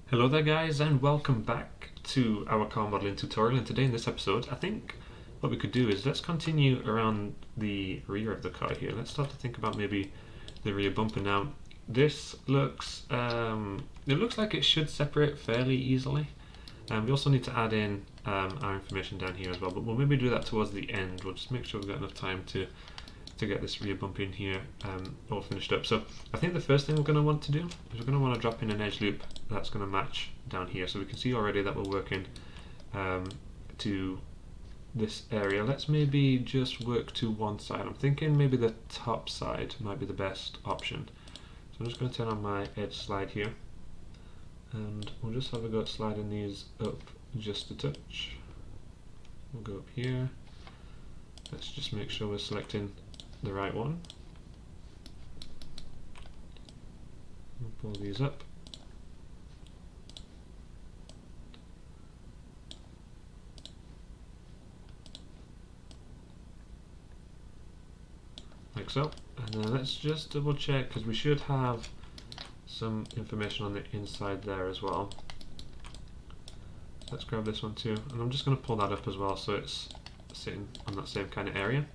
Hello there guys, and welcome back to our car modeling tutorial. And today in this episode, I think what we could do is let's continue around the rear of the car here. Let's start to think about maybe the rear bumper. Now this looks it looks like it should separate fairly easily, and we also need to add in our information down here as well, but we'll maybe do that towards the end. We'll just make sure we've got enough time to get this rear bumper in here all finished up. So I think the first thing we're going to want to do is we're going to want to drop in an edge loop that's going to match down here. So we can see already that we're working to this area. Let's maybe just work to one side. I'm thinking maybe the top side might be the best option. So I'm just going to turn on my edge slide here, and we'll just have a go at sliding these up just a touch. We'll go up here. Let's just make sure we're selecting the right one. We'll pull these up. Like so. And then let's just double check, because we should have some information on the inside there as well. Let's grab this one too, and I'm just going to pull that up as well so it's sitting on that same kind of area.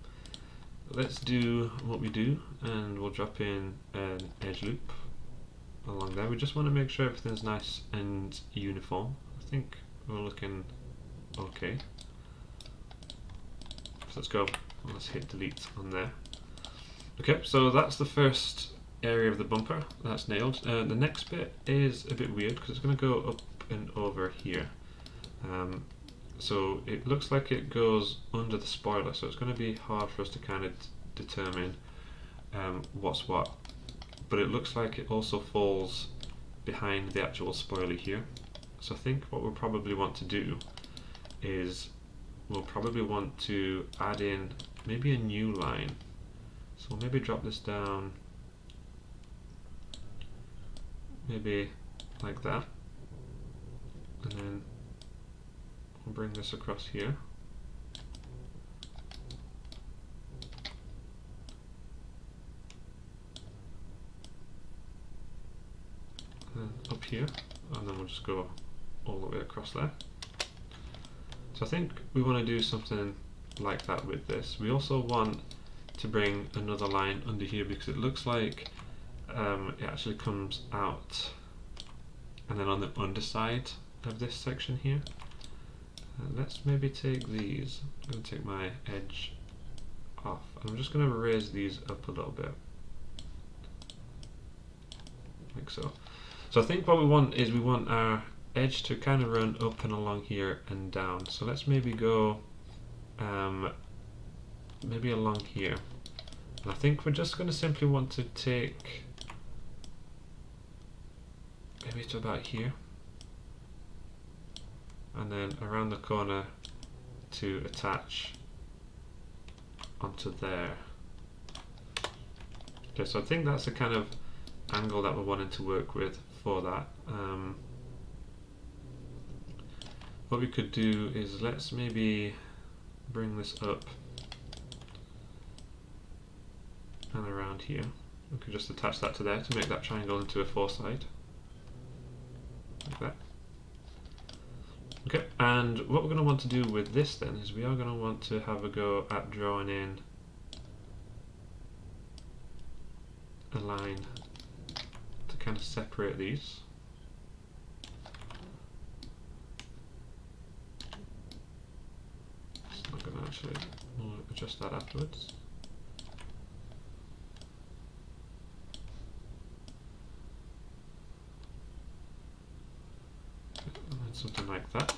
Let's do what we do, and we'll drop in an edge loop along there. We just want to make sure everything's nice and uniform. I think we're looking okay. So let's go. Let's hit delete on there. Okay, so that's the first area of the bumper. That's nailed. The next bit is a bit weird because it's going to go up and over here. So it looks like it goes under the spoiler, so it's going to be hard for us to kind of determine what's what. But it looks like it also falls behind the actual spoiler here. So I think what we'll probably want to do is we'll probably want to add in maybe a new line. So we'll maybe drop this down maybe like that, and then we'll bring this across here. And then up here, and then we'll just go all the way across there. So I think we want to do something like that with this. We also want to bring another line under here because it looks like it actually comes out and then on the underside of this section here. Let's maybe take these. I'm going to take my edge off, and I'm just going to raise these up a little bit, like so. So I think what we want is we want our edge to kind of run up and along here and down. So let's maybe go maybe along here. And I think we're just going to simply want to take maybe to about here, and then around the corner to attach onto there. Okay, so I think that's the kind of angle that we're wanting to work with for that. What we could do is let's maybe bring this up and around here. We could just attach that to there to make that triangle into a four-side, like that. Okay, and what we're going to want to do with this then is we are going to want to have a go at drawing in a line to kind of separate these. It's not going to actually, we'll adjust that afterwards. Something like that.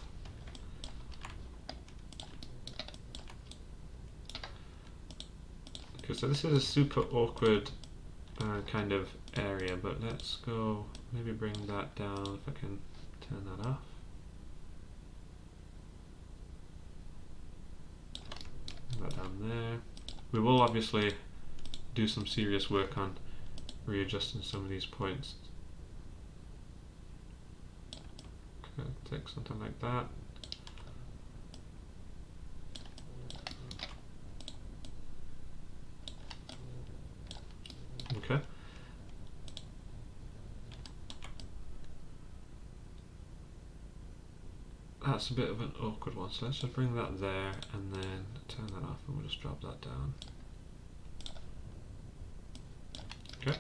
Okay, so this is a super awkward kind of area, but let's go maybe bring that down if I can turn that off. Bring that down there. We will obviously do some serious work on readjusting some of these points. Take something like that. Okay. that's a bit of an awkward one, so let's just bring that there and then turn that off and we'll just drop that down. Okay.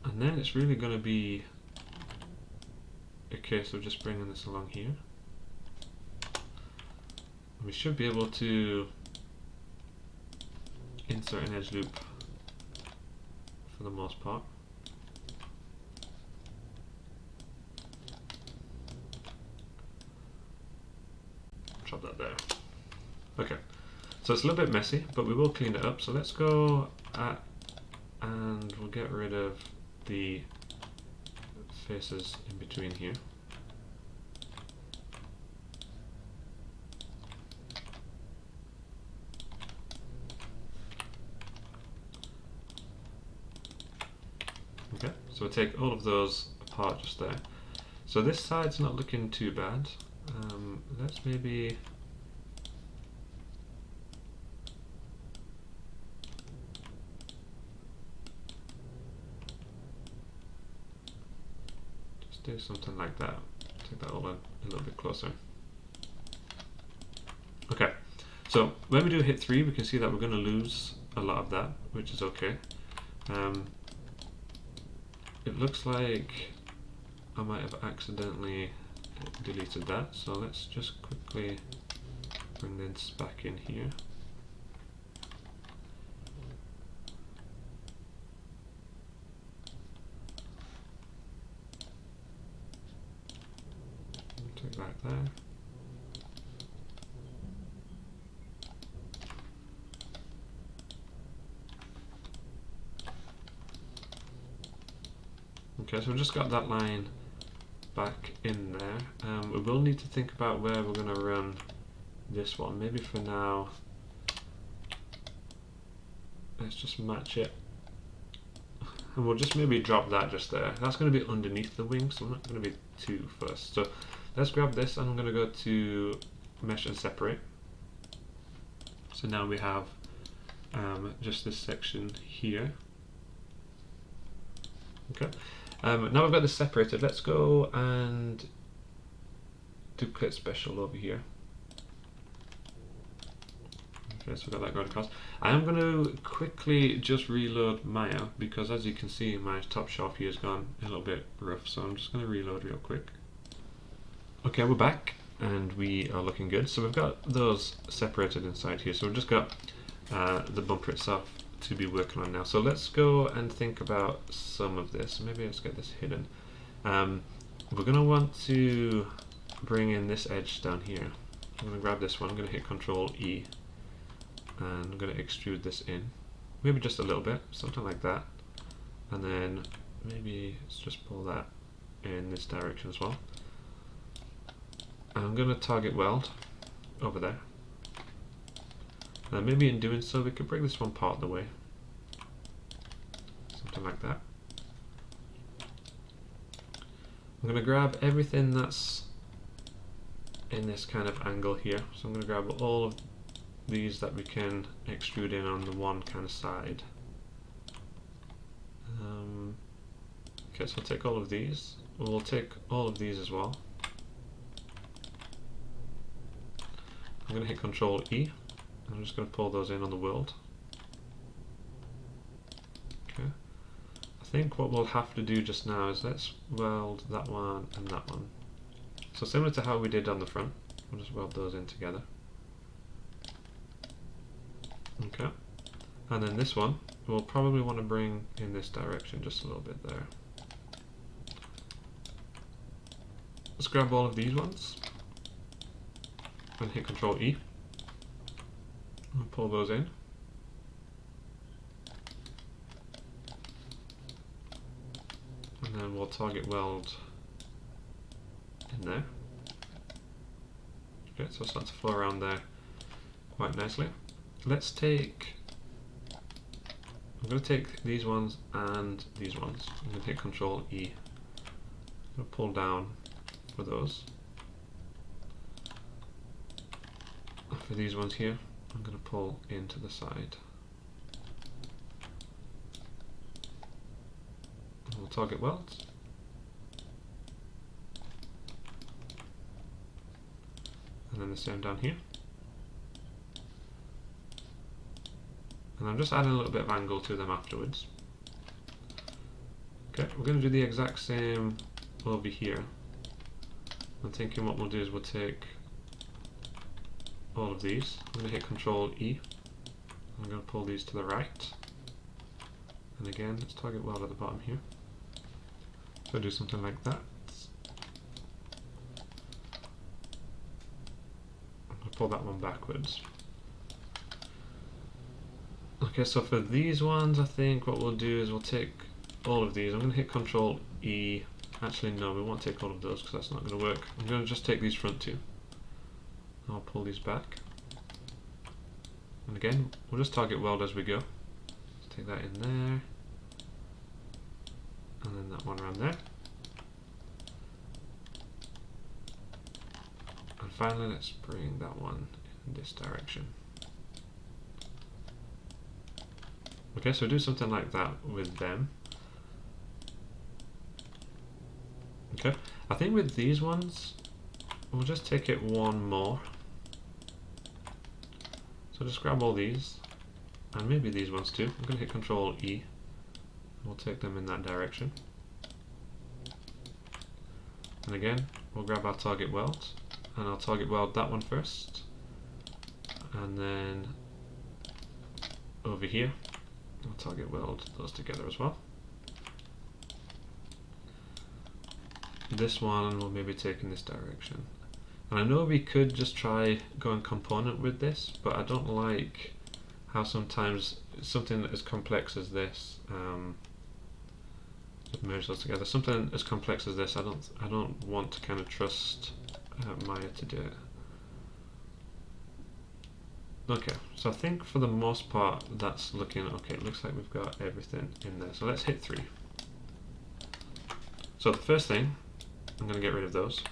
And then it's really going to be a case of just bringing this along here. And we should be able to insert an edge loop for the most part. Drop that there. Okay, so it's a little bit messy, but we will clean it up. So let's go and we'll get rid of the faces in between here. Okay, so we'll take all of those apart just there. So this side's not looking too bad. Let's maybe just do something like that. Take that all in a little bit closer. Okay, so when we do hit 3, we can see that we're going to lose a lot of that, which is okay. It looks like I might have accidentally deleted that, so let's just quickly bring this back in here. Take that there. Okay, so we've just got that line back in there. We will need to think about where we're going to run this one. Maybe for now, let's just match it. And we'll just maybe drop that just there. That's going to be underneath the wing, so I'm not going to be too fussed. So let's grab this and I'm going to go to mesh and separate. So now we have just this section here. Okay. Now we've got this separated, let's go and duplicate special over here. Okay, so we've got that going across. I am going to quickly just reload Maya because as you can see my top shelf here has gone a little bit rough, so I'm just going to reload real quick. Okay, we're back and we are looking good. So we've got those separated inside here, so we've just got the bumper itself to be working on now. So let's go and think about some of this. Maybe let's get this hidden. We're going to want to bring in this edge down here. I'm going to grab this one, I'm going to hit Control E and I'm going to extrude this in. Maybe just a little bit, something like that. And then maybe let's just pull that in this direction as well. And I'm going to target weld over there. Maybe in doing so we could bring this one part of the way. Something like that. I'm going to grab everything that's in this kind of angle here. So I'm going to grab all of these that we can extrude in on the one kind of side. Okay, so I'll take all of these. We'll take all of these as well. I'm going to hit Control E. I'm just going to pull those in on the world. Okay. I think what we'll have to do just now is let's weld that one and that one. So similar to how we did on the front, we'll just weld those in together. Okay. And then this one, we'll probably want to bring in this direction just a little bit there. Let's grab all of these ones and hit Control E. And pull those in. And then we'll target weld in there. Okay, so it's starting to flow around there quite nicely. Let's take, I'm going to take these ones and these ones. I'm going to hit Control E. I'm going to pull down for those. For these ones here, I'm going to pull into the side. And we'll target weld. then the same down here. And I'm just adding a little bit of angle to them afterwards. Okay, we're going to do the exact same over here. I'm thinking what we'll do is we'll take all of these. I'm going to hit Control E. I'm going to pull these to the right. And again, let's target weld at the bottom here. So do something like that. I'll pull that one backwards. Okay, so for these ones, I think what we'll do is we'll take all of these. I'm going to hit Control E. Actually, no, we won't take all of those because that's not going to work. I'm going to just take these front two. I'll pull these back. And again, we'll just target weld as we go. Let's take that in there. And then that one around there. And finally, let's bring that one in this direction. Okay, so do something like that with them. Okay, I think with these ones, we'll just take it one more. So just grab all these, and maybe these ones too. I'm going to hit Control E, and we'll take them in that direction. And again, we'll grab our target weld, and I'll target weld that one first. And then over here, I'll target weld those together as well. This one will maybe take in this direction. And I know we could just try going component with this, but I don't like how sometimes something as complex as this, just merge those together. Something as complex as this, I don't want to kind of trust Maya to do it. Okay, so I think for the most part that's looking okay. It looks like we've got everything in there. So let's hit 3. So the first thing, I'm going to get rid of those.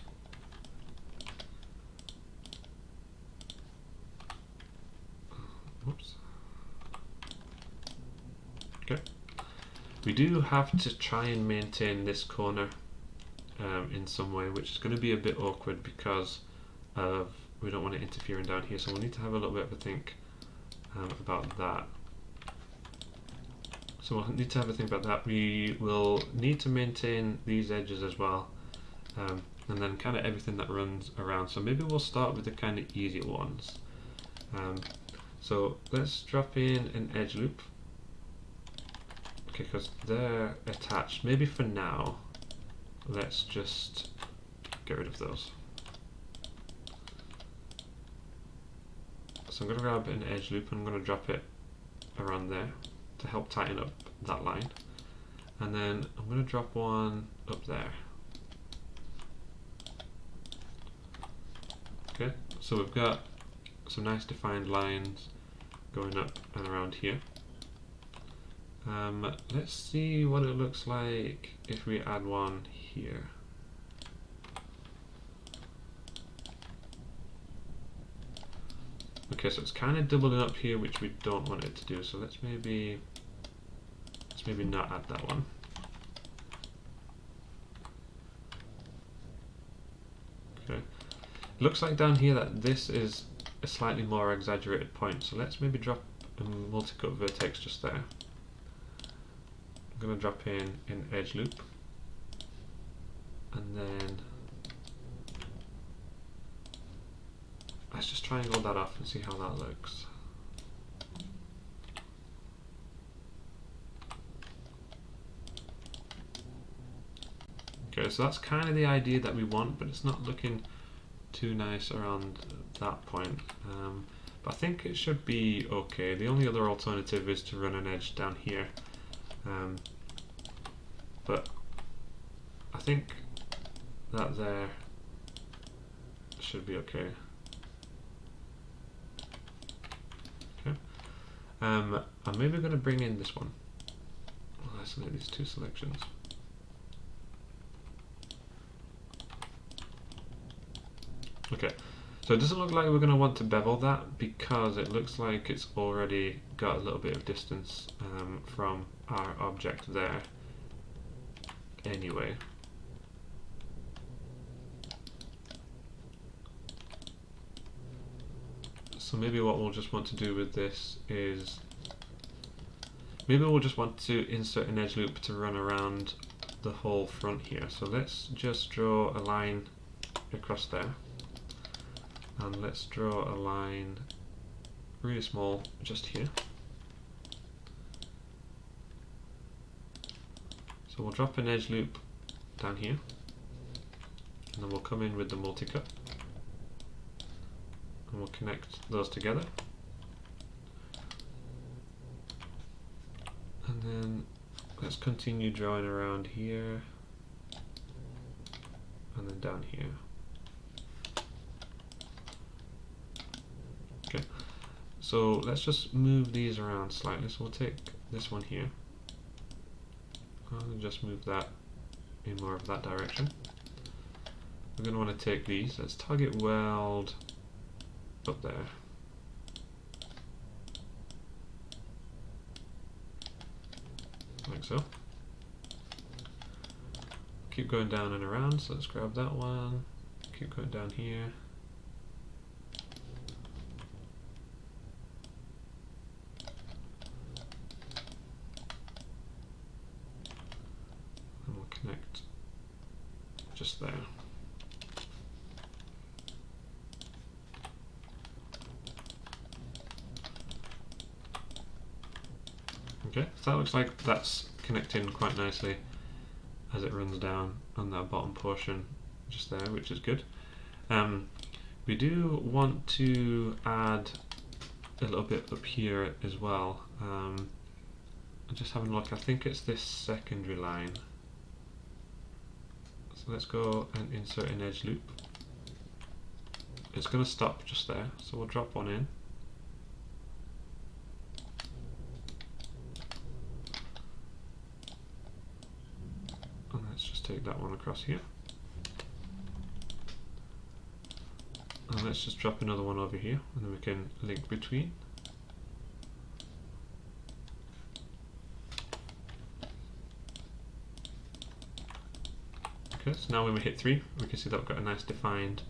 Whoops. Okay. We do have to try and maintain this corner in some way, which is going to be a bit awkward because of we don't want it interfering down here, so we'll need to have a little bit of a think about that. So we'll need to have a think about that. We will need to maintain these edges as well, and then kind of everything that runs around. So maybe we'll start with the kind of easier ones. So let's drop in an edge loop. Okay, because they're attached. Maybe for now, let's just get rid of those. So I'm going to grab an edge loop and I'm going to drop it around there to help tighten up that line. And then I'm going to drop one up there. Okay, so we've got some nice defined lines going up and around here. Let's see what it looks like if we add one here. Okay, so it's kind of doubling up here, which we don't want it to do. So let's maybe not add that one. Okay, looks like down here that this is a slightly more exaggerated point. So let's maybe drop a multi-cut vertex just there. I'm going to drop in an edge loop, and then let's just triangle that off and see how that looks. Okay, so that's kind of the idea that we want, but it's not looking too nice around that point. But I think it should be okay. The only other alternative is to run an edge down here. But I think that there should be okay. Okay. I'm maybe going to bring in this one. I'll isolate these two selections. Okay, so it doesn't look like we're going to want to bevel that because it looks like it's already got a little bit of distance from our object there anyway. So maybe what we'll just want to do with this is, maybe we'll just want to insert an edge loop to run around the whole front here. So let's just draw a line across there, and let's draw a line really small just here. So we'll drop an edge loop down here, and then we'll come in with the multi-cut, and we'll connect those together. And then let's continue drawing around here, and then down here. Okay, so let's just move these around slightly. So we'll take this one here, and just move that in more of that direction. We're going to want to take these, let's target weld up there. Like so. Keep going down and around, so let's grab that one, keep going down here. And we'll connect just there. Okay, so that looks like that's connecting quite nicely as it runs down on that bottom portion just there, which is good. We do want to add a little bit up here as well. I'm just having a look, I think it's this secondary line. So let's go and insert an edge loop. It's going to stop just there, so we'll drop one in. And let's just take that one across here. And let's just drop another one over here, and then we can link between. Okay, so now when we hit 3, we can see that we've got a nice defined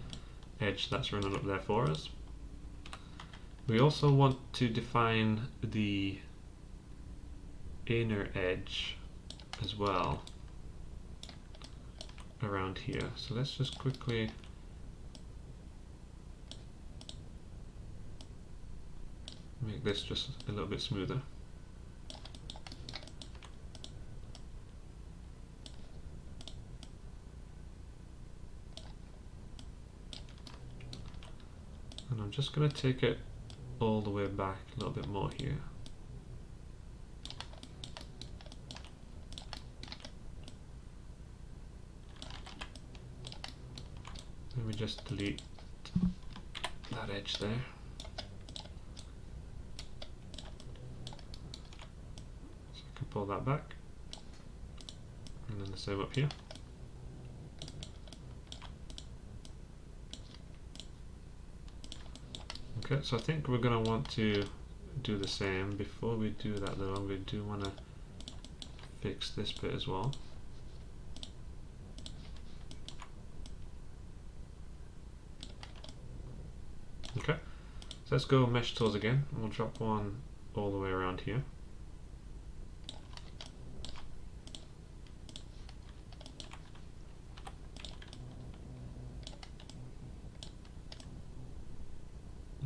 edge that's running up there for us. We also want to define the inner edge as well around here. So let's just quickly make this just a little bit smoother. And I'm just going to take it all the way back a little bit more here. Let me just delete that edge there. So I can pull that back. And then the same up here. Okay, so I think we're going to want to do the same. Before we do that though, we do want to fix this bit as well. Okay, so let's go mesh tools again, and we'll drop one all the way around here.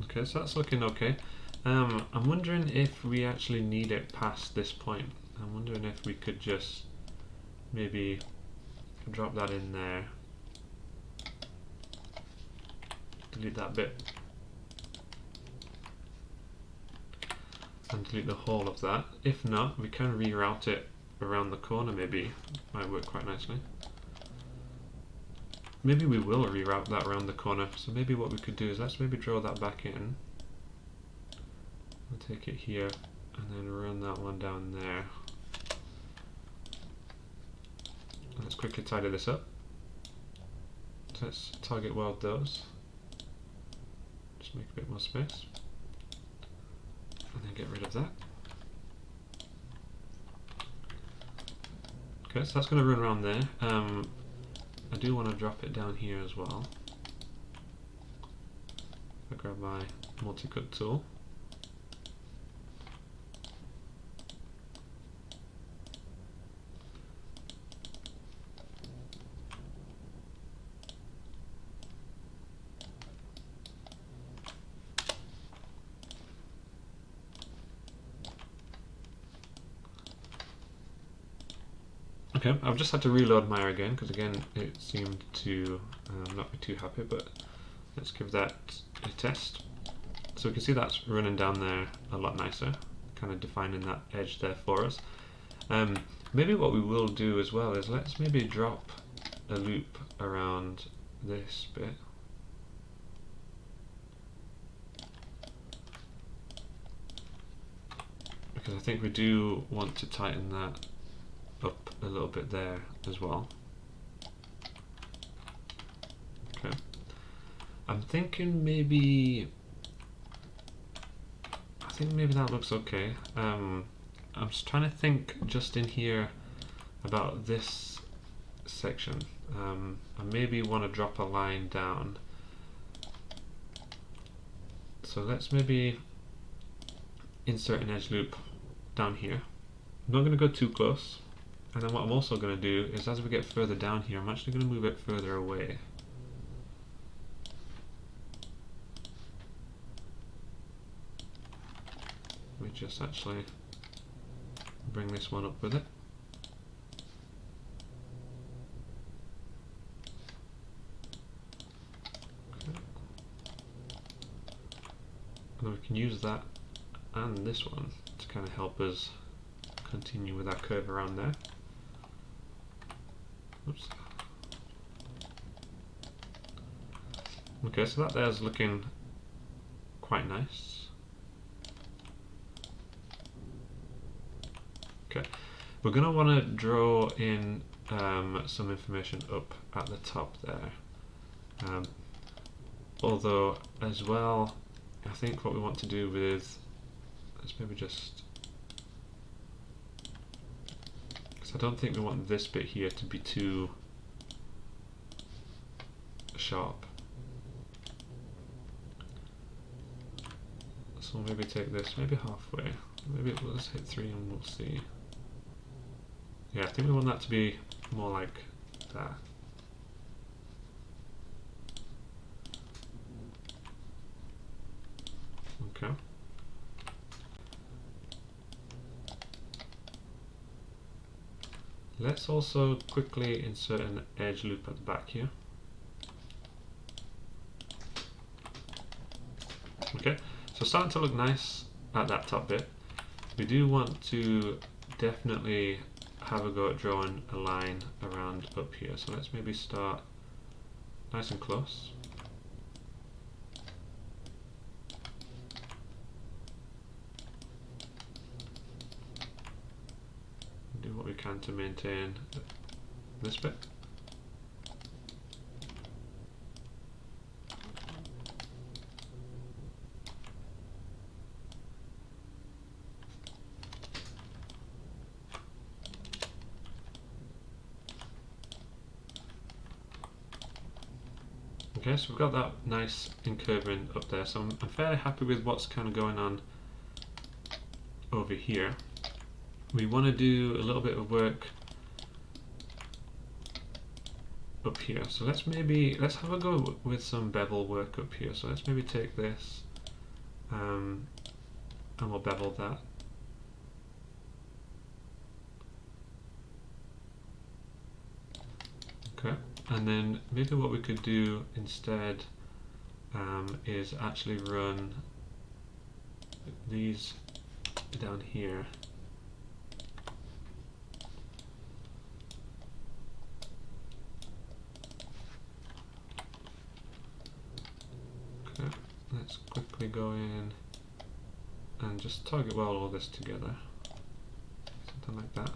Okay, so that's looking okay. I'm wondering if we actually need it past this point. I'm wondering if we could just maybe drop that in there, delete that bit, and delete the whole of that. If not, we can reroute it around the corner, maybe. Might work quite nicely. Maybe we will reroute that around the corner. So maybe what we could do is let's maybe draw that back in. We'll take it here and then run that one down there. Let's quickly tidy this up. So let's target weld those. Just make a bit more space. And then get rid of that. Okay, so that's going to run around there. I do want to drop it down here as well. I grab my multi-cut tool. Okay, I've just had to reload Maya again because again it seemed to not be too happy, but let's give that a test. So we can see that's running down there a lot nicer, kind of defining that edge there for us. Maybe what we will do as well is let's maybe drop a loop around this bit. Because I think we do want to tighten that up a little bit there as well. Okay. I'm thinking maybe that looks okay. I'm just trying to think just in here about this section. I maybe want to drop a line down. So let's maybe insert an edge loop down here. I'm not going to go too close. And then what I'm also going to do is as we get further down here, I'm actually going to move it further away. We just actually bring this one up with it. Okay. And then we can use that and this one to kind of help us continue with our curve around there. Oops. Okay, so that there's looking quite nice. Okay, we're going to want to draw in some information up at the top there. Although as well, I think what we want to do with, let's maybe just, because I don't think we want this bit here to be too sharp. So maybe take this maybe halfway. Maybe let's hit 3 and we'll see. Yeah, I think we want that to be more like that. Okay. Let's also quickly insert an edge loop at the back here. Okay, so starting to look nice at that top bit. We do want to definitely have a go at drawing a line around up here. So let's maybe start nice and close. Do what we can to maintain this bit. Okay, so we've got that nice incurving up there, so I'm fairly happy with what's kind of going on over here. We want to do a little bit of work up here, so let's have a go with some bevel work up here. So let's maybe take this and we'll bevel that. Okay. And then maybe what we could do instead is actually run these down here. Okay, let's quickly go in and just target weld all this together. Something like that.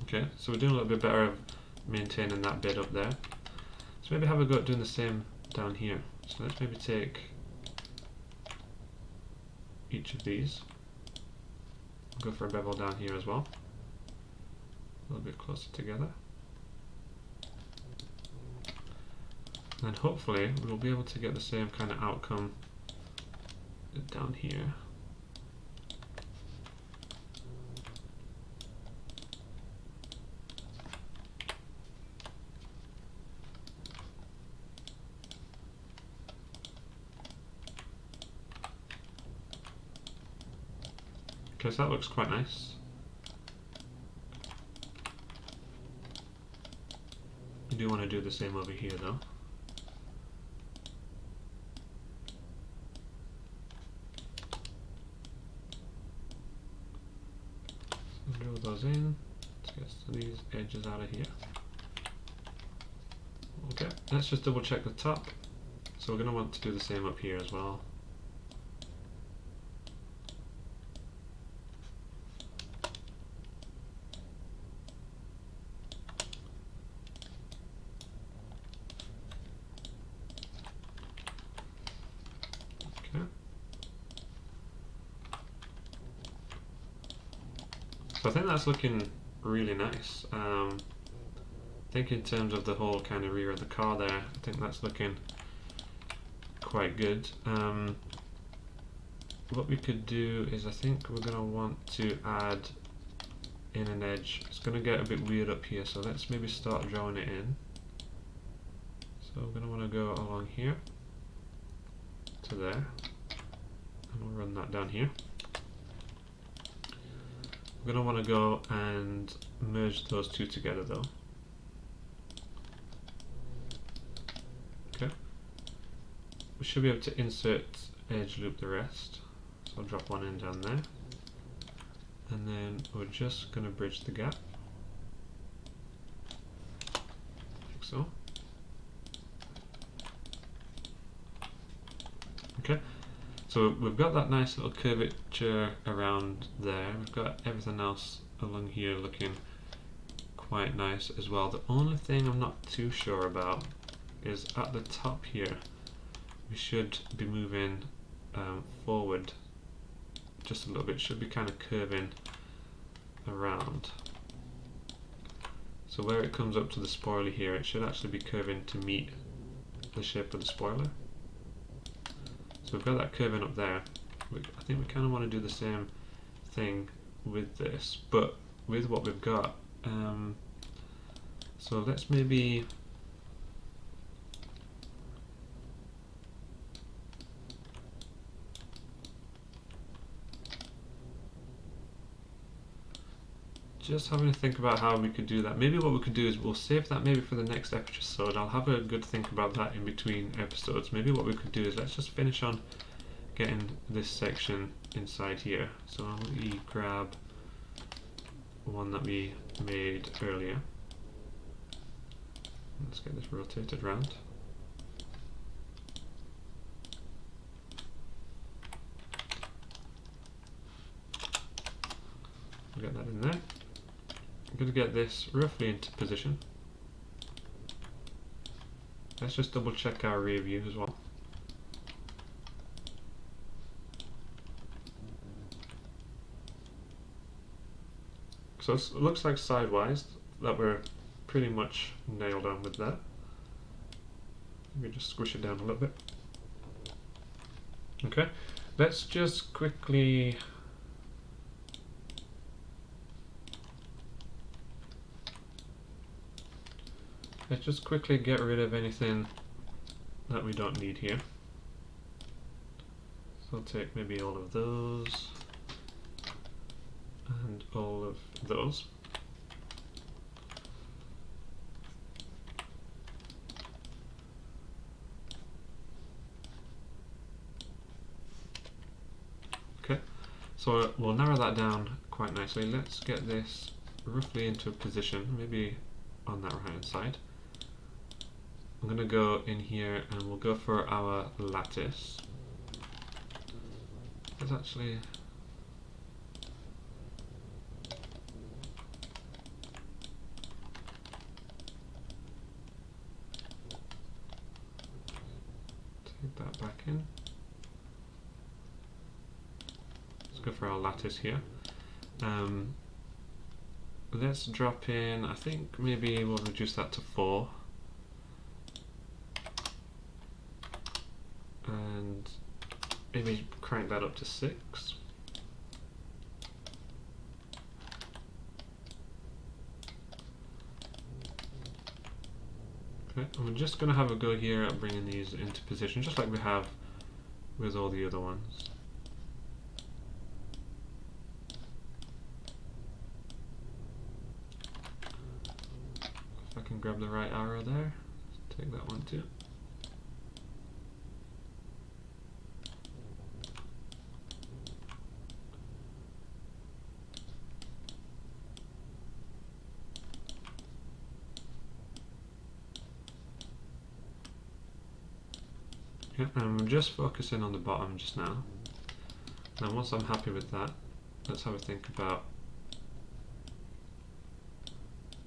Okay, so we're doing a little bit better of maintaining that bit up there. So maybe have a go at doing the same down here. So let's maybe take each of these. Go for a bevel down here as well. A little bit closer together. And hopefully we'll be able to get the same kind of outcome down here. Okay, so that looks quite nice. You do want to do the same over here though. So drill those in. Let's get these edges out of here. Okay, let's just double check the top. So we're going to want to do the same up here as well. Okay. So I think that's looking really nice. I think in terms of the whole kind of rear of the car there, I think that's looking quite good. What we could do is I think we're going to want to add in an edge. It's going to get a bit weird up here, so let's maybe start drawing it in. So we're going to want to go along here to there, and we'll run that down here. We're going to want to go and merge those two together though. Okay. We should be able to insert edge loop the rest. So I'll drop one in down there. And then we're just going to bridge the gap. Like so. Okay. So we've got that nice little curvature around there. We've got everything else along here looking quite nice as well. The only thing I'm not too sure about is at the top here. We should be moving forward just a little bit. Should be kind of curving around. So where it comes up to the spoiler here, it should actually be curving to meet the shape of the spoiler. So we've got that curving up there. I think we kind of want to do the same thing with this, but with what we've got. So let's maybe just having to think about how we could do that. Maybe what we could do is we'll save that maybe for the next episode. I'll have a good think about that in between episodes. Maybe what we could do is let's just finish on getting this section inside here. So I'll grab one that we made earlier. Let's get this rotated round. Get that in there. I'm going to get this roughly into position. Let's just double check our rear view as well. So it looks like sidewise that we're pretty much nailed on with that. Maybe just squish it down a little bit. Okay, let's just quickly get rid of anything that we don't need here. So I'll take maybe all of those and all of those. Okay, so we'll narrow that down quite nicely. Let's get this roughly into a position, maybe on that right hand side. I'm going to go in here and we'll go for our lattice. Let's actually take that back in. Let's go for our lattice here. Let's drop in, I think maybe we'll reduce that to 4. and maybe crank that up to 6. Okay, and we're just going to have a go here at bringing these into position, just like we have with all the other ones. If I can grab the right arrow there, take that one too. Yeah, and I'm just focusing on the bottom just now. Now once I'm happy with that, let's have a think about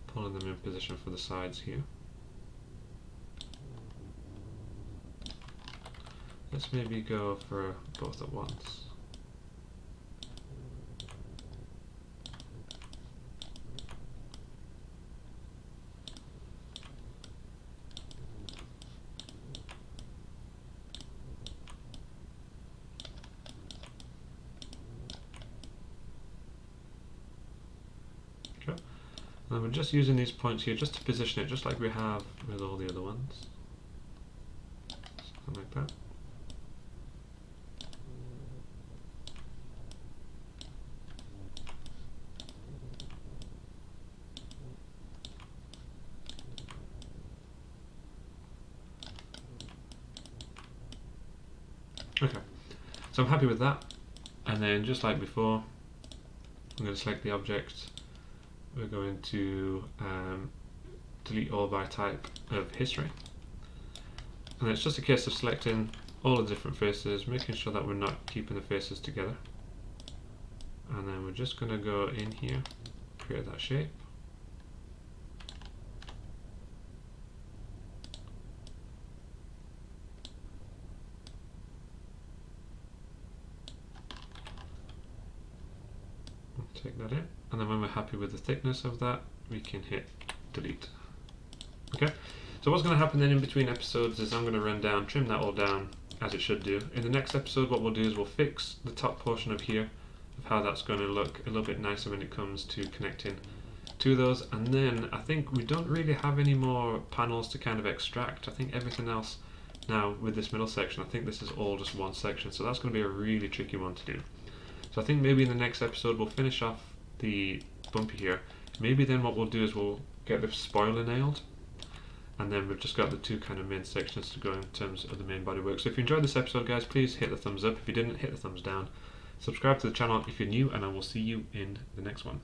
pulling them in position for the sides here. Let's maybe go for both at once. And we're just using these points here just to position it, just like we have with all the other ones. Something like that. Okay, so I'm happy with that. And then just like before, I'm going to select the object. We're going to delete all by type of history. And it's just a case of selecting all the different faces, making sure that we're not keeping the faces together. And then we're just going to go in here, create that shape. Take that in, and then when we're happy with the thickness of that, we can hit delete. Okay, so what's going to happen then in between episodes is I'm going to run down, trim that all down as it should do. In the next episode, what we'll do is we'll fix the top portion of here, of how that's going to look a little bit nicer when it comes to connecting to those. And then I think we don't really have any more panels to kind of extract. I think everything else now with this middle section, I think this is all just one section, so that's going to be a really tricky one to do. So I think maybe in the next episode we'll finish off the bumper here. Maybe then what we'll do is we'll get the spoiler nailed, and then we've just got the two kind of main sections to go in terms of the main bodywork. So if you enjoyed this episode, guys, please hit the thumbs up. If you didn't, hit the thumbs down. Subscribe to the channel if you're new, and I will see you in the next one.